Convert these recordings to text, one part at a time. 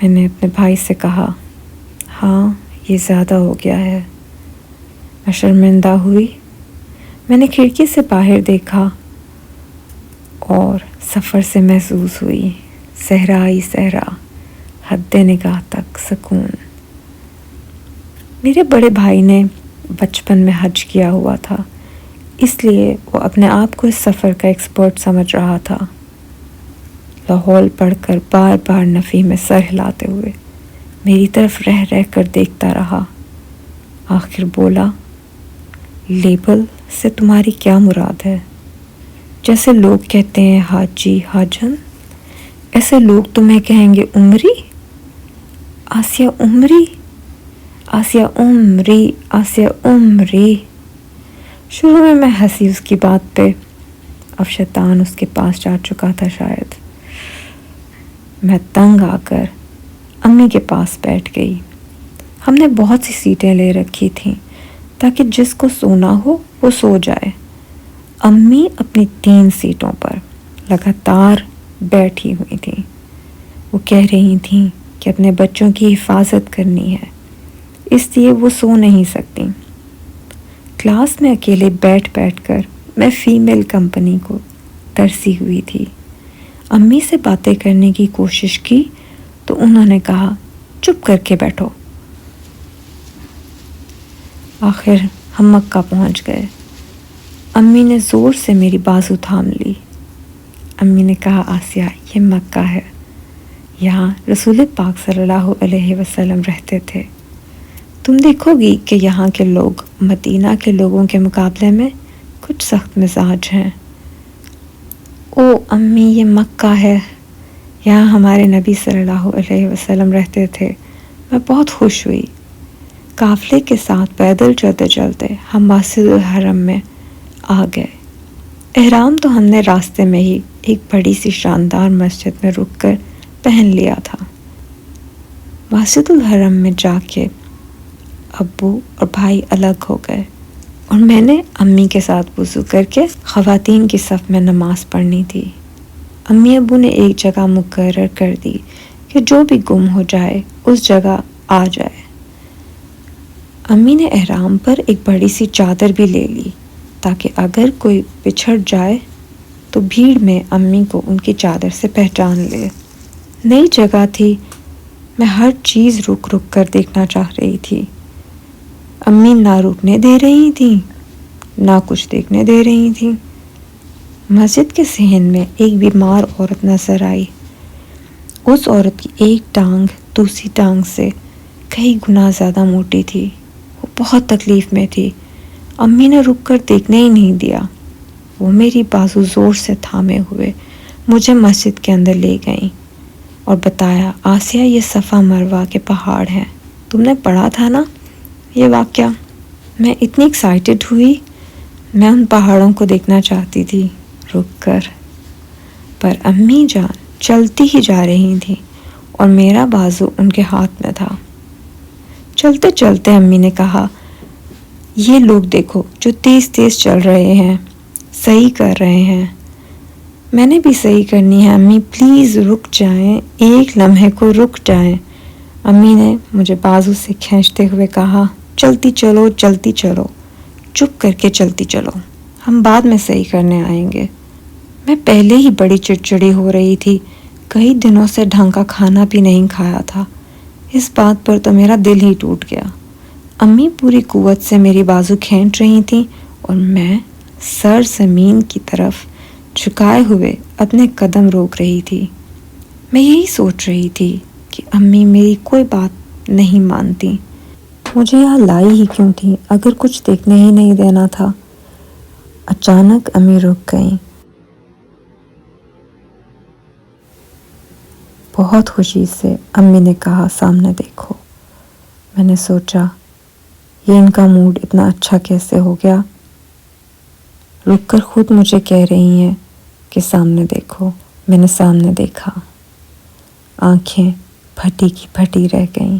میں نے اپنے بھائی سے کہا، ہاں یہ زیادہ ہو گیا ہے۔ میں شرمندہ ہوئی۔ میں نے کھڑکی سے باہر دیکھا اور سفر سے محسوس ہوئی صحرائی صحرا، حد نگاہ تک سکون۔ میرے بڑے بھائی نے بچپن میں حج کیا ہوا تھا، اس لیے وہ اپنے آپ کو اس سفر کا ایکسپرٹ سمجھ رہا تھا۔ لاہور پڑھ کر بار بار نفی میں سر ہلاتے ہوئے میری طرف رہ رہ کر دیکھتا رہا۔ آخر بولا، لیبل سے تمہاری کیا مراد ہے؟ جیسے لوگ کہتے ہیں حاجی حاجن، ایسے لوگ تمہیں کہیں گے عمری؟ آسیہ عمری، آسیہ عمری، آسیہ عمری۔ شروع میں ہنسی اس کی بات پہ، اب شیطان اس کے پاس جا چکا تھا شاید۔ میں تنگ آ کر امی کے پاس بیٹھ گئی۔ ہم نے بہت سی سیٹیں لے رکھی تھیں تاکہ جس کو سونا ہو وہ سو جائے۔ امی اپنی 3 سیٹوں پر لگاتار بیٹھی ہوئی تھیں۔ وہ کہہ رہی تھیں کہ اپنے بچوں کی حفاظت کرنی ہے، اس لیے وہ سو نہیں سکتی۔ کلاس میں اکیلے بیٹھ بیٹھ کر میں فیمیل کمپنی کو ترسی ہوئی تھی۔ امی سے باتیں کرنے کی کوشش کی تو انہوں نے کہا، چپ کر کے بیٹھو۔ آخر ہم مکہ پہنچ گئے۔ امی نے زور سے میری بازو تھام لی۔ امی نے کہا، آسیہ یہ مکہ ہے، یہاں رسول پاک صلی اللہ علیہ وسلم رہتے تھے۔ تم دیکھو گی کہ یہاں کے لوگ مدینہ کے لوگوں کے مقابلے میں کچھ سخت مزاج ہیں۔ او امی یہ مکہ ہے، یہاں ہمارے نبی صلی اللہ علیہ وسلم رہتے تھے۔ میں بہت خوش ہوئی۔ قافلے کے ساتھ پیدل چلتے چلتے ہم مسجد الحرم میں آ گئے۔ احرام تو ہم نے راستے میں ہی ایک بڑی سی شاندار مسجد میں رک کر پہن لیا تھا۔ مسجد الحرم میں جا کے ابو اور بھائی الگ ہو گئے اور میں نے امی کے ساتھ وضو کر کے خواتین کی صف میں نماز پڑھنی تھی۔ امی ابو نے ایک جگہ مقرر کر دی کہ جو بھی گم ہو جائے اس جگہ آ جائے۔ امی نے احرام پر ایک بڑی سی چادر بھی لے لی تاکہ اگر کوئی بچھڑ جائے تو بھیڑ میں امی کو ان کی چادر سے پہچان لے۔ نئی جگہ تھی، میں ہر چیز رک رک کر دیکھنا چاہ رہی تھی۔ امی نہ رکنے دے رہی تھیں نہ کچھ دیکھنے دے رہی تھیں۔ مسجد کے صحن میں ایک بیمار عورت نظر آئی۔ اس عورت کی ایک ٹانگ دوسری ٹانگ سے کئی گنا زیادہ موٹی تھی۔ وہ بہت تکلیف میں تھی۔ امی نے رک کر دیکھنے ہی نہیں دیا۔ وہ میری بازو زور سے تھامے ہوئے مجھے مسجد کے اندر لے گئیں اور بتایا، آسیہ یہ صفا مروہ کے پہاڑ ہیں، تم نے پڑھا تھا نا یہ واقعہ۔ میں اتنی ایکسائٹڈ ہوئی، میں ان پہاڑوں کو دیکھنا چاہتی تھی رک کر، پر امی جان چلتی ہی جا رہی تھیں اور میرا بازو ان کے ہاتھ میں تھا۔ چلتے چلتے امی نے کہا، یہ لوگ دیکھو جو تیز تیز چل رہے ہیں، صحیح کر رہے ہیں۔ میں نے بھی صحیح کرنی ہے امی، پلیز رک جائیں، ایک لمحے کو رک جائیں۔ امی نے مجھے بازو سے کھینچتے ہوئے کہا، چلتی چلو چلتی چلو، چپ کر کے چلتی چلو، ہم بعد میں صحیح کرنے آئیں گے۔ میں پہلے ہی بڑی چڑچڑی ہو رہی تھی، کئی دنوں سے ڈھنگ کا کھانا بھی نہیں کھایا تھا۔ اس بات پر تو میرا دل ہی ٹوٹ گیا۔ امی پوری قوت سے میری بازو کھینچ رہی تھیں اور میں سر زمین کی طرف جھکائے ہوئے اپنے قدم روک رہی تھی۔ میں یہی سوچ رہی تھی کہ امی میری کوئی بات نہیں مانتی، مجھے یہاں لائی ہی کیوں تھی اگر کچھ دیکھنے ہی نہیں دینا تھا۔ اچانک امی رک گئیں۔ بہت خوشی سے امی نے کہا، سامنے دیکھو۔ میں نے سوچا، یہ ان کا موڈ اتنا اچھا کیسے ہو گیا؟ رک کر خود مجھے کہہ رہی ہیں کہ سامنے دیکھو۔ میں نے سامنے دیکھا، آنکھیں پھٹی کی پھٹی رہ گئیں،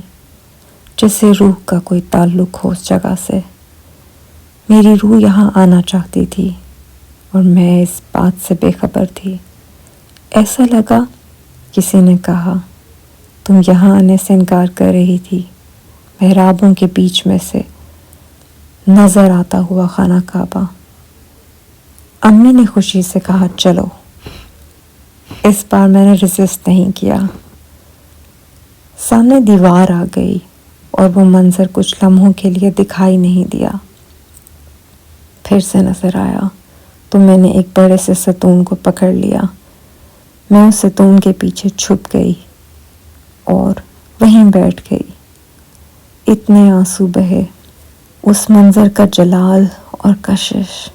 جیسے روح کا کوئی تعلق ہو اس جگہ سے۔ میری روح یہاں آنا چاہتی تھی اور میں اس بات سے بے خبر تھی۔ ایسا لگا کسی نے کہا، تم یہاں آنے سے انکار کر رہی تھی۔ محرابوں کے بیچ میں سے نظر آتا ہوا خانہ کعبہ۔ امی نے خوشی سے کہا چلو۔ اس بار میں نے ریزسٹ نہیں کیا۔ سامنے دیوار آ گئی اور وہ منظر کچھ لمحوں کے لیے دکھائی نہیں دیا۔ پھر سے نظر آیا تو میں نے ایک بڑے سے ستون کو پکڑ لیا۔ میں اس ستون کے پیچھے چھپ گئی اور وہیں بیٹھ گئی۔ اتنے آنسو بہے، اس منظر کا جلال اور کشش۔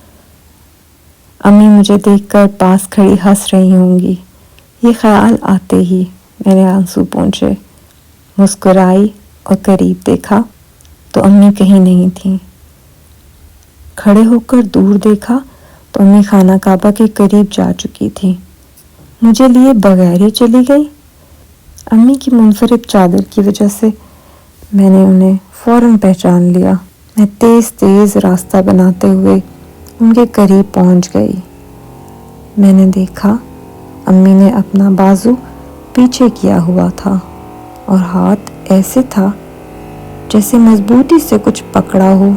امی مجھے دیکھ کر پاس کھڑی ہنس رہی ہوں گی، یہ خیال آتے ہی میں نے آنسو پونچھے، مسکرائی اور قریب دیکھا تو امی کہیں نہیں تھیں۔ کھڑے ہو کر دور دیکھا تو امی خانہ کعبہ کے قریب جا چکی تھی، مجھے لیے بغیر ہی چلی گئی۔ امی کی منفرد چادر کی وجہ سے میں نے انہیں فوراً پہچان لیا۔ میں تیز تیز راستہ بناتے ہوئے ان کے قریب پہنچ گئی۔ میں نے دیکھا امی نے اپنا بازو پیچھے کیا ہوا تھا اور ہاتھ ایسے تھا جیسے مضبوطی سے کچھ پکڑا ہو،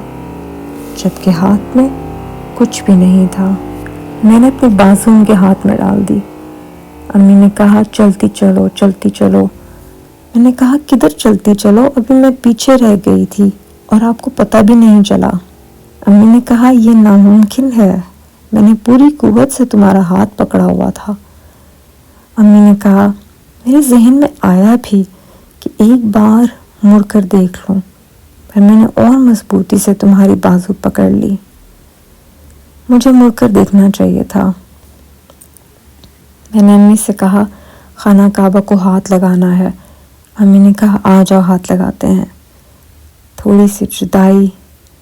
جبکہ ہاتھ میں کچھ بھی نہیں تھا۔ میں نے اپنے بازو ان کے ہاتھ میں ڈال دی۔ امی نے کہا چلتی چلو چلتی چلو۔ میں نے کہا کدھر چلتی چلو، ابھی میں پیچھے رہ گئی تھی اور آپ کو پتہ بھی نہیں چلا۔ امی نے کہا یہ ناممکن ہے، میں نے پوری قوت سے تمہارا ہاتھ پکڑا ہوا تھا۔ امی نے کہا میرے ذہن میں آیا بھی کہ ایک بار مڑ کر دیکھ لوں، پر میں نے اور مضبوطی سے تمہاری بازو پکڑ لی۔ مجھے مڑ کر دیکھنا چاہیے تھا۔ میں نے امی سے کہا خانہ کعبہ کو ہاتھ لگانا ہے۔ امی نے کہا آ جاؤ ہاتھ لگاتے ہیں۔ تھوڑی سی جدائی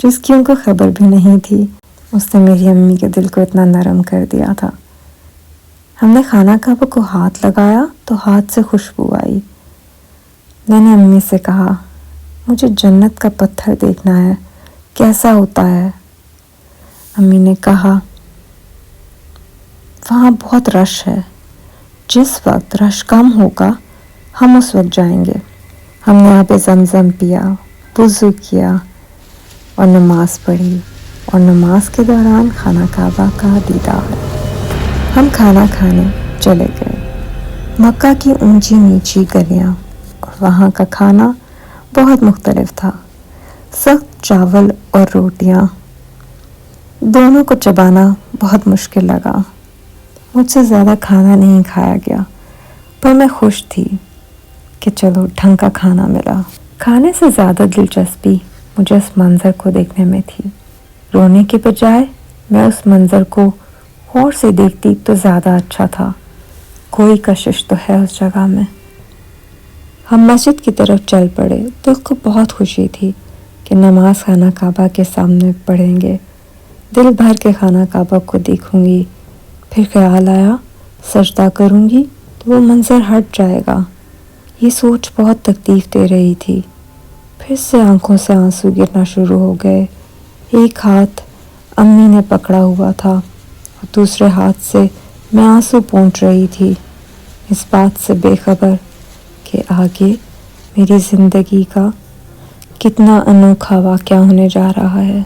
جس کی ان کو خبر بھی نہیں تھی، اس نے میری امی کے دل کو اتنا نرم کر دیا تھا۔ ہم نے خانہ کعبہ کو ہاتھ لگایا تو ہاتھ سے خوشبو آئی۔ میں نے امی سے کہا مجھے جنت کا پتھر دیکھنا ہے، کیسا ہوتا ہے؟ امی نے کہا وہاں بہت رش ہے، جس وقت رش کم ہوگا ہم اس وقت جائیں گے۔ ہم نے آب زمزم پیا، وضو کیا اور نماز پڑھی، اور نماز کے دوران خانہ کعبہ کا دیدار۔ ہم کھانا کھانے چلے گئے۔ مکہ کی اونچی نیچی گلیاں اور وہاں کا کھانا بہت مختلف تھا۔ سخت چاول اور روٹیاں دونوں کو چبانا بہت مشکل لگا۔ مجھ سے زیادہ کھانا نہیں کھایا گیا، پر میں خوش تھی کہ چلو ڈھنگ کا کھانا ملا۔ کھانے سے زیادہ دلچسپی مجھے اس منظر کو دیکھنے میں تھی۔ رونے کے بجائے میں اس منظر کو غور سے دیکھتی تو زیادہ اچھا تھا۔ کوئی کشش تو ہے اس جگہ میں۔ ہم مسجد کی طرف چل پڑے۔ دل کو بہت خوشی تھی کہ نماز خانہ کعبہ کے سامنے پڑھیں گے، دل بھر کے خانہ کعبہ کو دیکھوں گی۔ پھر خیال آیا سجدہ کروں گی تو وہ منظر ہٹ جائے گا۔ یہ سوچ بہت تکلیف دے رہی تھی۔ پھر سے آنکھوں سے آنسو گرنا شروع ہو گئے۔ ایک ہاتھ امی نے پکڑا ہوا تھا اور دوسرے ہاتھ سے میں آنسو پونچھ رہی تھی، اس بات سے بے خبر کہ آگے میری زندگی کا کتنا انوکھا واقعہ ہونے جا رہا ہے۔